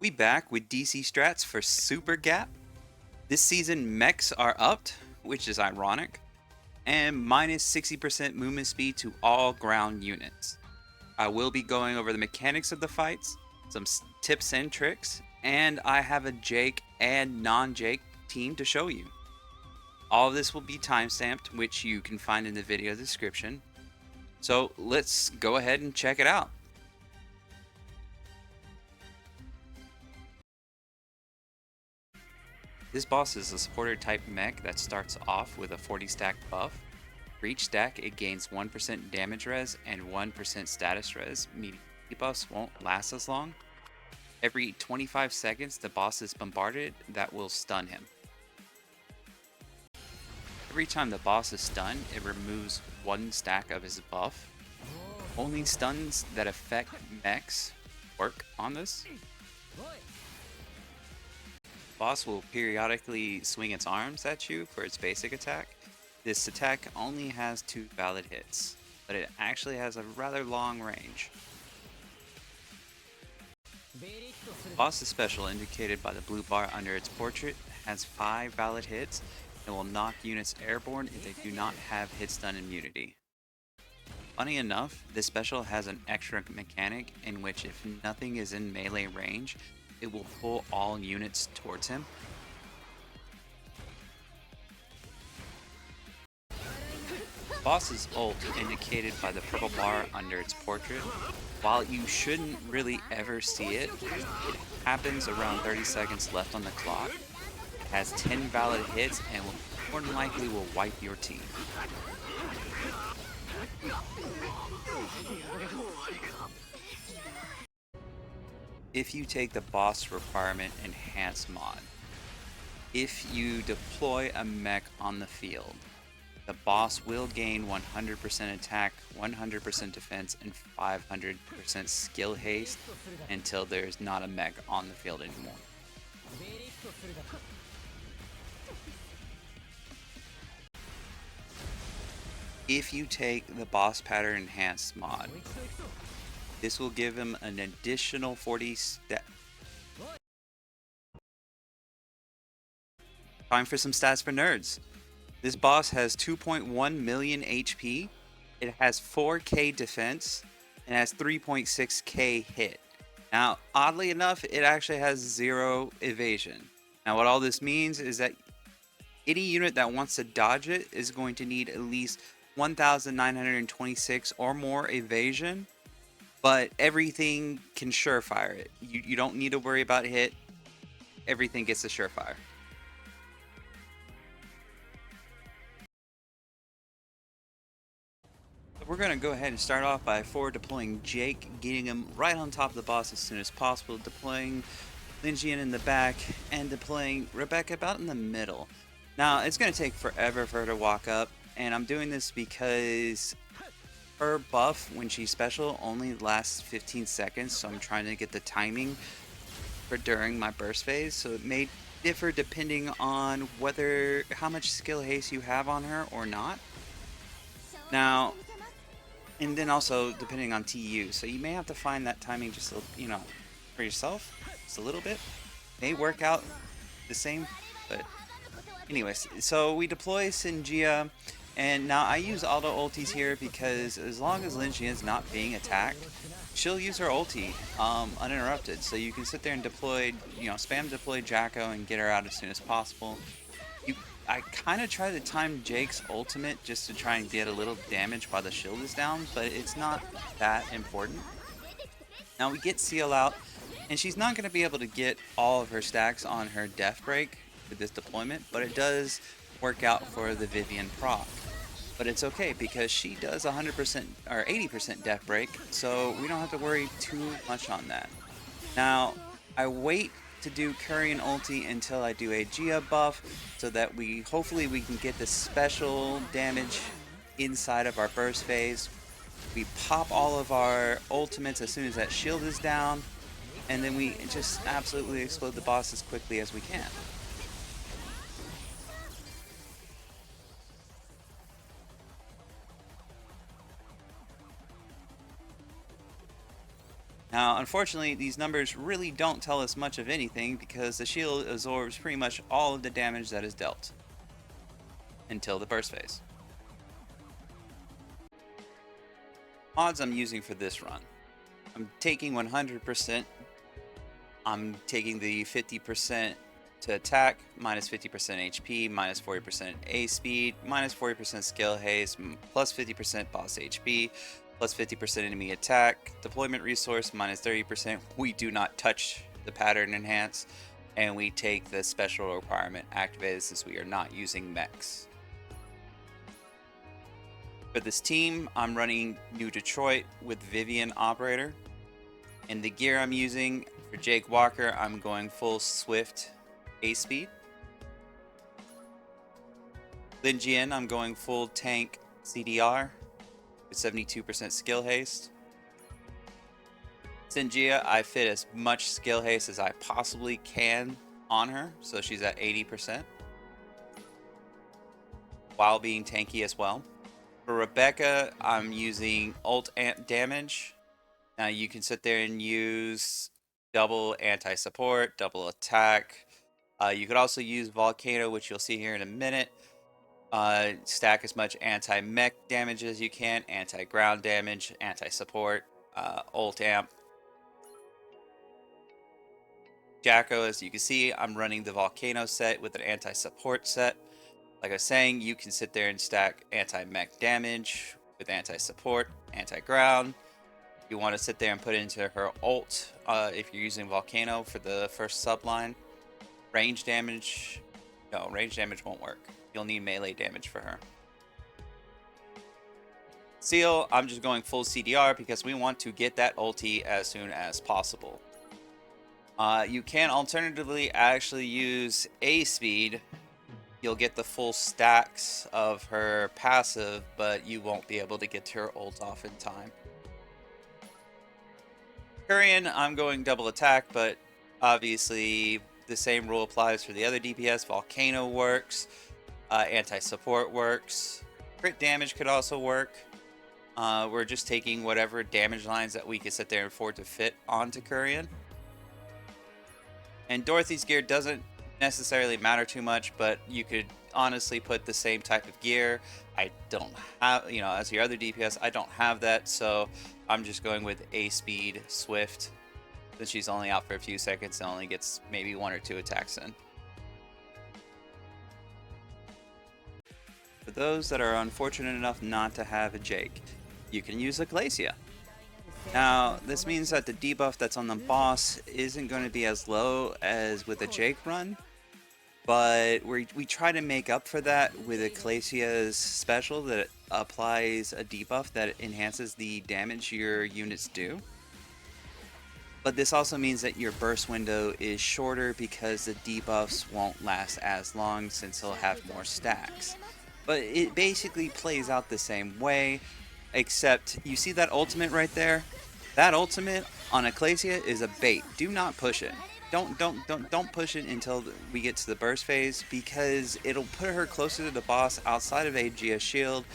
We back with DC strats for Super G.A.P. This season mechs are upped, which is ironic, and minus 60% movement speed to all ground units. I will be going over the mechanics of the fights, some tips and tricks, and I have a Jake and non-Jake team to show you. All of this will be timestamped, which you can find in the video description. So let's go ahead and check it out. This boss is a supporter type mech that starts off with a 40 stack buff. For each stack, it gains 1% damage res and 1% status res, meaning debuffs won't last as long. Every 25 seconds, the boss is bombarded that will stun him. Every time the boss is stunned, it removes 1 stack of his buff. Only stuns that affect mechs work on this. Boss will periodically swing its arms at you for its basic attack. This attack only has 2 valid hits, but it actually has a rather long range. Boss's special, indicated by the blue bar under its portrait, has 5 valid hits and will knock units airborne if they do not have hit stun immunity. Funny enough, this special has an extra mechanic in which if nothing is in melee range, it will pull all units towards him. Boss's ult, indicated by the purple bar under its portrait, while you shouldn't really ever see it, it happens around 30 seconds left on the clock. It has 10 valid hits and will more than likely will wipe your team. If you take the boss requirement enhanced mod, if you deploy a mech on the field, the boss will gain 100% attack, 100% defense, and 500% skill haste until there's not a mech on the field anymore. If you take the boss pattern enhanced mod, this will give him an additional 40 stat. Time for some stats for nerds. This boss has 2.1 million HP, it has 4k defense, and has 3.6k hit. Now, oddly enough, it actually has 0 evasion. Now, what all this means is that any unit that wants to dodge it is going to need at least 1,926 or more evasion, but everything can surefire it. You don't need to worry about hit. Everything gets a surefire. We're going to go ahead and start off by deploying Jake, getting him right on top of the boss as soon as possible, deploying Linjian in the back, and deploying Rebecca about in the middle. Now, it's going to take forever for her to walk up, and I'm doing this because her buff when she's special only lasts 15 seconds, so I'm trying to get the timing for during my burst phase, so it may differ depending on how much skill haste you have on her or not. Now, and then also depending on TU, so you may have to find that timing just for yourself, just a little bit. May work out the same, but anyways, so we deploy Sinjia. And now I use auto ultis here because as long as Lin is not being attacked, she'll use her ulti uninterrupted. So you can sit there and deploy, spam deploy Jacko and get her out as soon as possible. I kind of try to time Jake's ultimate just to try and get a little damage while the shield is down, but it's not that important. Now we get Seal out, and she's not going to be able to get all of her stacks on her death break with this deployment, but it does work out for the Vivian proc. But it's okay because she does 100% or 80% death break, so we don't have to worry too much on that. Now, I wait to do Curry and ulti until I do a Gia buff so that hopefully we can get the special damage inside of our burst phase. We pop all of our ultimates as soon as that shield is down, and then we just absolutely explode the boss as quickly as we can. Now, unfortunately, these numbers really don't tell us much of anything because the shield absorbs pretty much all of the damage that is dealt until the burst phase. Mods I'm using for this run. I'm taking 100%. I'm taking the 50% to attack, minus 50% HP, minus 40% A speed, minus 40% skill haste, plus 50% boss HP, plus 50% enemy attack, deployment resource, minus 30%. We do not touch the pattern enhance, and we take the special requirement activated since we are not using mechs. For this team, I'm running New Detroit with Vivian Operator. And the gear I'm using for Jake Walker, I'm going full Swift A speed. Lin Jian, I'm going full tank CDR with 72% skill haste. Sinjia, I fit as much skill haste as I possibly can on her, so she's at 80% while being tanky as well. For Rebecca, I'm using ult amp damage. Now you can sit there and use double anti-support, double attack. You could also use Volcano, which you'll see here in a minute. Stack as much anti-mech damage as you can, anti-ground damage, anti-support, ult amp. Jacko, as you can see, I'm running the Volcano set with an anti-support set. Like I was saying, you can sit there and stack anti-mech damage with anti-support, anti-ground. You want to sit there and put into her ult if you're using Volcano for the first subline. Range damage, no, range damage won't work. You'll need melee damage for her. Seal, I'm just going full CDR because we want to get that ulti as soon as possible. You can alternatively actually use A speed. You'll get the full stacks of her passive, but you won't be able to get her ult off in time. Korean, I'm going double attack, but obviously the same rule applies for the other DPS. Volcano works, anti-support works, crit damage could also work. We're just taking whatever damage lines that we can sit there and afford to fit onto Korean. And Dorothy's gear doesn't necessarily matter too much, but you could honestly put the same type of gear. I don't have, as your other DPS, I don't have that, so I'm just going with A speed Swift, since she's only out for a few seconds and only gets maybe 1 or 2 attacks in. For those that are unfortunate enough not to have a Jake, you can use a Glacia. Now, this means that the debuff that's on the boss isn't going to be as low as with a Jake run, but we try to make up for that with Glacia's special that applies a debuff that enhances the damage your units do. But this also means that your burst window is shorter because the debuffs won't last as long since he'll have more stacks. But it basically plays out the same way, except you see that ultimate right there? That ultimate on Ecclesia is a bait. Do not push it. Don't push it until we get to the burst phase, because it'll put her closer to the boss outside of Aegea's shield,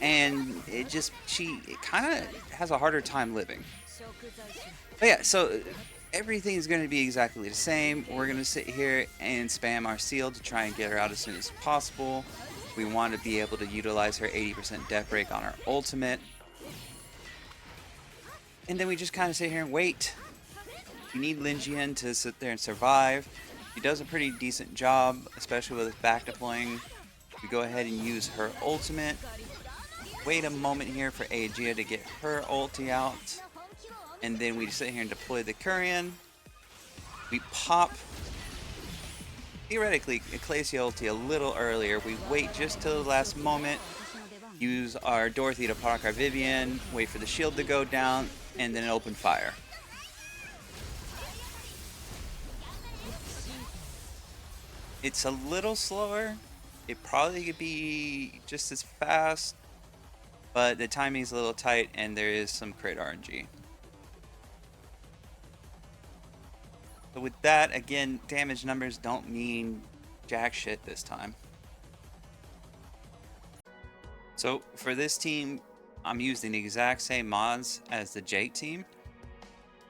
and she kind of has a harder time living. But yeah, so everything is going to be exactly the same. We're going to sit here and spam our seal to try and get her out as soon as possible. We want to be able to utilize her 80% death break on our ultimate. And then we just kind of sit here and wait. You need Lin Jian to sit there and survive. She does a pretty decent job, especially with back deploying. We go ahead and use her ultimate. Wait a moment here for Aegea to get her ulti out. And then we sit here and deploy the Korean. We pop, theoretically, Ecclesia ulti a little earlier. We wait just till the last moment. Use our Dorothy to proc our Vivian. Wait for the shield to go down. And then open fire. It's a little slower. It probably could be just as fast. But the timing's a little tight and there is some crit RNG. So with that, again, damage numbers don't mean jack shit this time. So for this team, I'm using the exact same mods as the Jake team.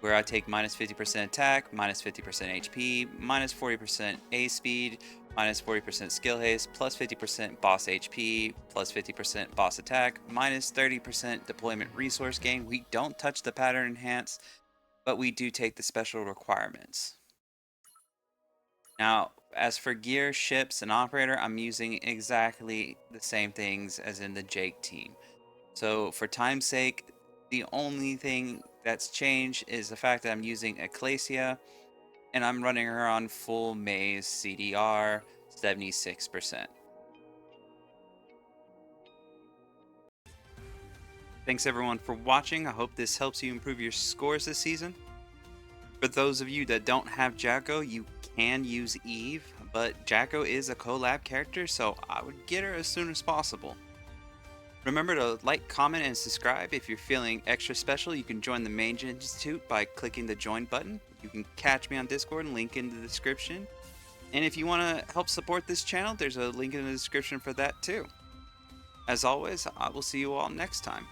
where I take minus 50% attack, minus 50% HP, minus 40% A speed, minus 40% skill haste, plus 50% boss HP, plus 50% boss attack, minus 30% deployment resource gain. We don't touch the pattern enhance, but we do take the special requirements. Now, as for gear, ships, and operator, I'm using exactly the same things as in the Jake team. So for time's sake, the only thing that's changed is the fact that I'm using Ecclesia, and I'm running her on full Mage CDR, 76%. Thanks everyone for watching. I hope this helps you improve your scores this season. For those of you that don't have Jacko, you can use Eve, but Jacko is a collab character, so I would get her as soon as possible. Remember to like, comment, and subscribe. If you're feeling extra special, you can join the Mage Institute by clicking the join button. You can catch me on Discord, link in the description. And if you want to help support this channel, there's a link in the description for that too. As always, I will see you all next time.